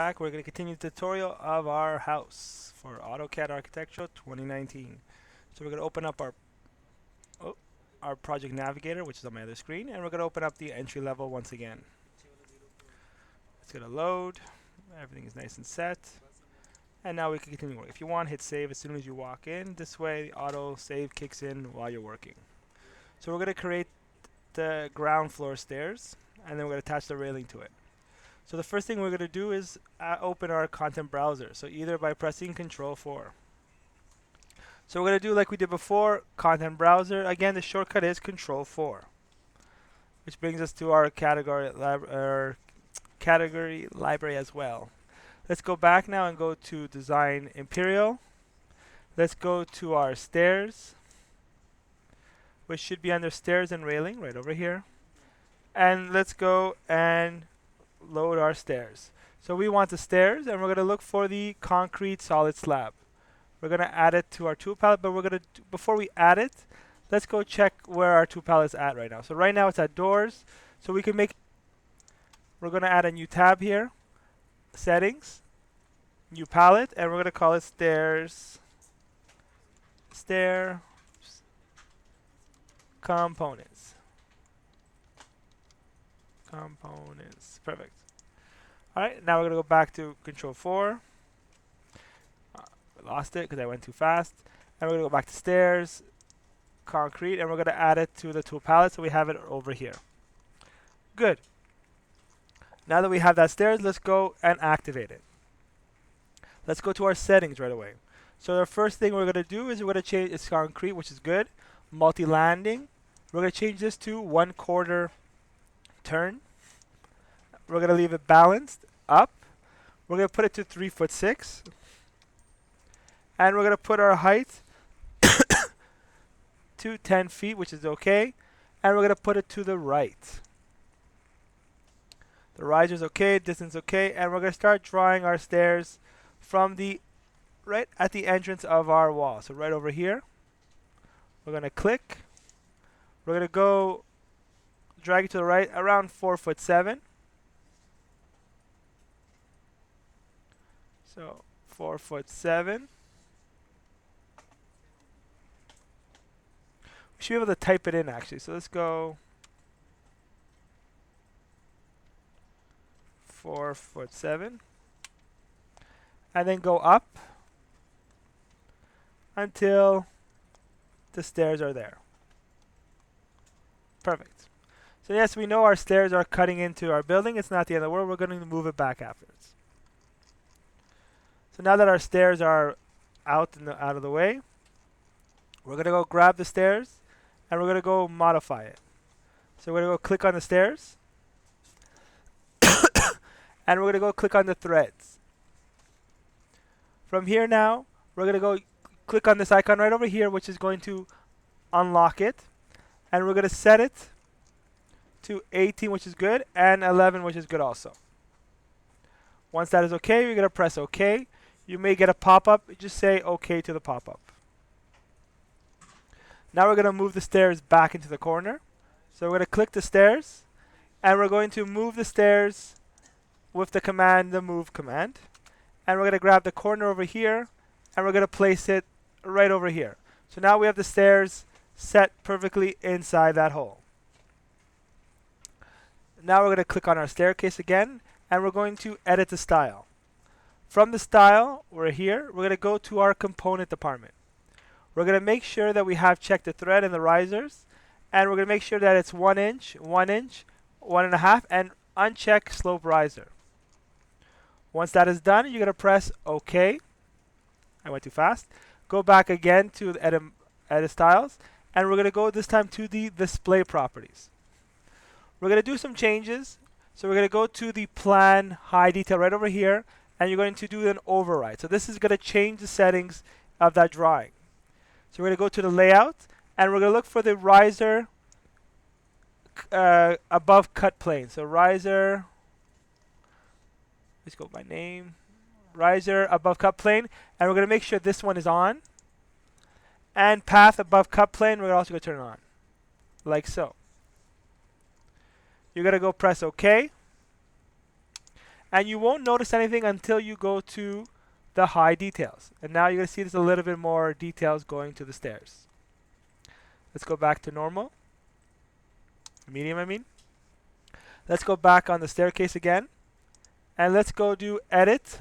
Back. We're going to continue the tutorial of our house for AutoCAD Architecture 2019. So we're going to open up oh, our project navigator, which is on my other screen, and we're going to open up the entry level once again. It's going to load. Everything is nice and set. And now we can continue. If you want, hit save as soon as you walk in. This way, the auto save kicks in while you're working. So we're going to create the ground floor stairs, and then we're going to attach the railing to it. So the first thing we're going to do is open our content browser. So either by pressing Control 4. So we're going to do like we did before, content browser. Again, the shortcut is Control 4, which brings us to our category library as well. Let's go back now and go to Design Imperial. Let's go to our stairs, which should be under Stairs and Railing right over here. And let's go and load our stairs. So we want the stairs, and we're going to look for the concrete solid slab. We're going to add it to our tool palette, but we're going to before we add it, let's go check where our tool palette is at right now. So right now it's at doors. So we can we're going to add a new tab here, settings, new palette, and we're going to call it stair components. Perfect. Alright, now we're going to go back to Control 4. I lost it because I went too fast. And we're going to go back to stairs, concrete, and we're going to add it to the tool palette so we have it over here. Good. Now that we have that stairs, let's go and activate it. Let's go to our settings right away. So the first thing we're going to do is we're going to change it's concrete, which is good. Multi-landing. We're going to change this to 1/4 turn. We're going to leave it balanced up. We're going to put it to 3'6". And we're going to put our height to 10 feet, which is okay. And we're going to put it to the right. The riser's okay, distance okay. And we're going to start drawing our stairs from the right at the entrance of our wall. So right over here. We're going to click. We're going to go drag it to the right around 4'7". So 4'7". We should be able to type it in actually. So let's go 4'7", and then go up until the stairs are there. Perfect. So yes, we know our stairs are cutting into our building. It's not the end of the world. We're going to move it back afterwards. So now that our stairs are out of the way, we're going to go grab the stairs, and we're going to go modify it. So we're going to go click on the stairs, and we're going to go click on the threads. From here now, we're going to go click on this icon right over here, which is going to unlock it. And we're going to set it to 18, which is good, and 11, which is good also. Once that is okay, you're going to press OK. You may get a pop-up. Just say OK to the pop-up. Now we're going to move the stairs back into the corner. So we're going to click the stairs, and we're going to move the stairs with the command, the move command. And we're going to grab the corner over here, and we're going to place it right over here. So now we have the stairs set perfectly inside that hole. Now we're going to click on our staircase again, and we're going to edit the style. From the style, we're here. We're going to go to our component department. We're going to make sure that we have checked the thread and the risers, and we're going to make sure that it's 1 inch, 1 inch, 1.5, and uncheck slope riser. Once that is done, you're going to press OK. I went too fast. Go back again to the edit styles, and we're going to go this time to the display properties. We're going to do some changes. So we're going to go to the plan high detail right over here, and you're going to do an override. So this is going to change the settings of that drawing. So we're going to go to the layout, and we're going to look for the riser above cut plane. So riser, let's go by name, riser above cut plane, and we're going to make sure this one is on. And path above cut plane, we're also going to turn it on, like so. You're going to go press OK. And you won't notice anything until you go to the high details. And now you're going to see there's a little bit more details going to the stairs. Let's go back to normal. Medium, I mean. Let's go back on the staircase again. And let's go do edit.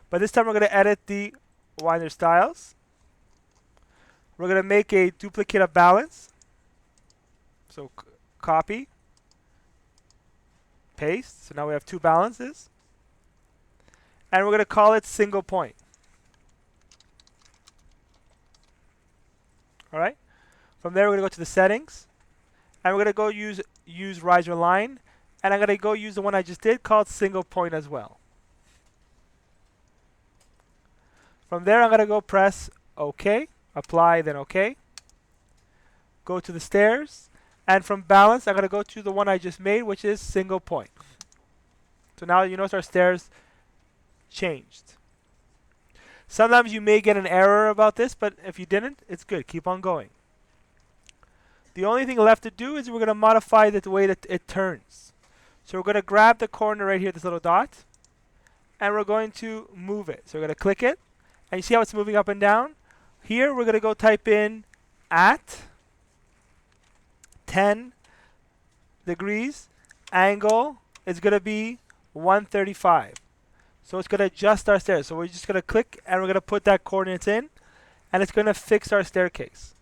But this time we're going to edit the winder styles. We're going to make a duplicate of balance. So copy, paste. So now we have two balances. And we're going to call it single point. All right. From there, we're going to go to the settings. And we're going to go use riser line. And I'm going to go use the one I just did called single point as well. From there, I'm going to go press OK. Apply, then OK. Go to the stairs. And from balance, I'm going to go to the one I just made, which is single point. So now you notice our stairs changed. Sometimes you may get an error about this, but if you didn't, it's good. Keep on going. The only thing left to do is we're going to modify the way that it turns. So we're going to grab the corner right here, this little dot, and we're going to move it. So we're going to click it, and you see how it's moving up and down? Here, we're going to go type in at 10 degrees. Angle is going to be 135. So it's going to adjust our stairs. So we're just going to click, and we're going to put that coordinates in, and it's going to fix our staircase.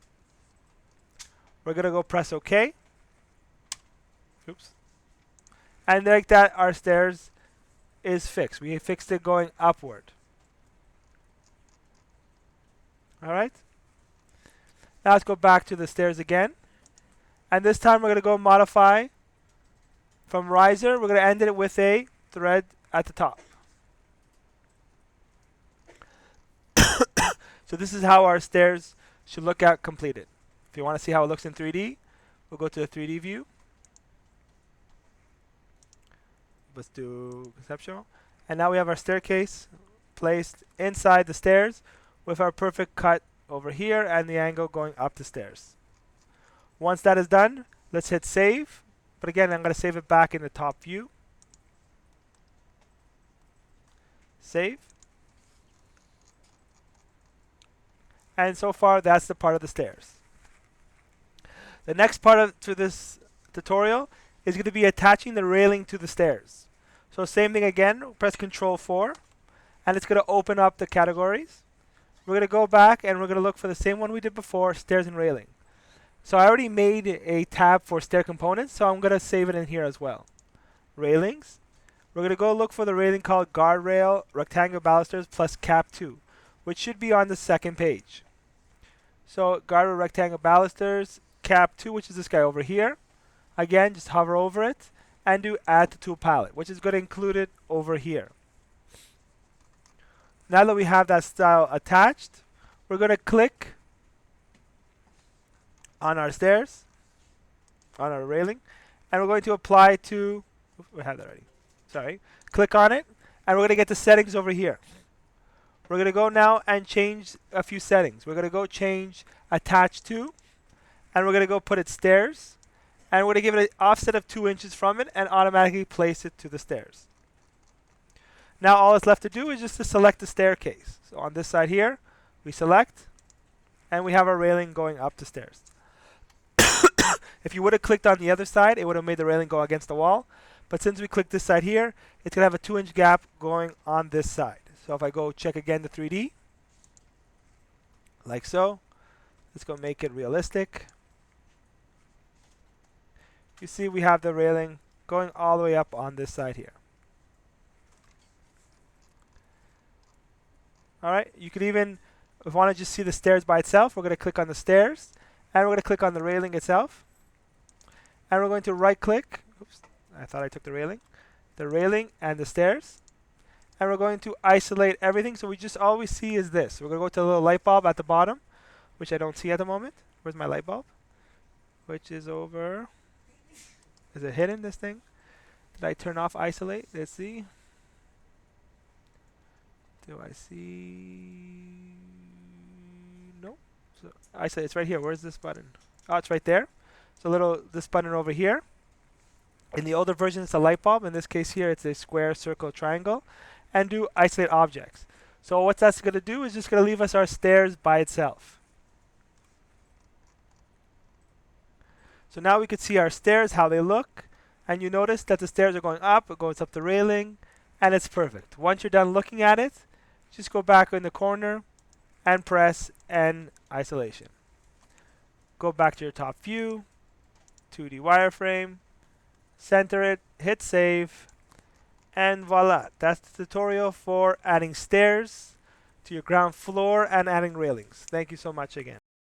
We're going to go press OK. Oops. And like that, our stairs is fixed. We fixed it going upward. All right. Now let's go back to the stairs again. And this time we're going to go modify from riser. We're going to end it with a thread at the top. So this is how our stairs should look out completed. If you want to see how it looks in 3D, we'll go to the 3D view. Let's do conceptual. And now we have our staircase placed inside the stairs with our perfect cut over here and the angle going up the stairs. Once that is done, let's hit save. But again, I'm going to save it back in the top view. Save. And so far, that's the part of the stairs. The next part to this tutorial is going to be attaching the railing to the stairs. So same thing again, press Control 4, and it's going to open up the categories. We're going to go back and we're going to look for the same one we did before, stairs and railing. So I already made a tab for stair components, so I'm going to save it in here as well. Railings. We're going to go look for the railing called guardrail, rectangular balusters plus cap 2, which should be on the second page. So guardrail, rectangular balusters, cap 2, which is this guy over here. Again, just hover over it and do add to tool palette, which is going to include it over here. Now that we have that style attached, we're going to click on our stairs, on our railing, and we're going to apply to, we have that already, sorry, click on it, and we're going to get the settings over here. We're going to go now and change a few settings. We're going to go change attach to, and we're going to go put it stairs, and we're going to give it an offset of 2 inches from it and automatically place it to the stairs. Now all that's left to do is just to select the staircase. So on this side here, we select, and we have our railing going up the stairs. If you would have clicked on the other side, it would have made the railing go against the wall. But since we clicked this side here, it's going to have a 2-inch gap going on this side. So if I go check again the 3D, like so, let's go make it realistic. You see we have the railing going all the way up on this side here. Alright, you could even, if you want to just see the stairs by itself, we're going to click on the stairs, and we're going to click on the railing itself. And we're going to right click, oops, I thought I took the railing and the stairs. And we're going to isolate everything, so we just all we see is this. We're going to go to the little light bulb at the bottom, which I don't see at the moment. Where's my light bulb? Which is over, is it hidden, this thing? Did I turn off isolate? Let's see. Do I see? No. So isolate, it's right here. Where's this button? Oh, it's right there. So this button over here. In the older version, it's a light bulb. In this case here, it's a square, circle, triangle. And do isolate objects. So what that's going to do is just going to leave us our stairs by itself. So now we can see our stairs, how they look. And you notice that the stairs are going up, it goes up the railing, and it's perfect. Once you're done looking at it, just go back in the corner and press End Isolation. Go back to your top view, 2D wireframe, center it, hit save, and voila. That's the tutorial for adding stairs to your ground floor and adding railings. Thank you so much again.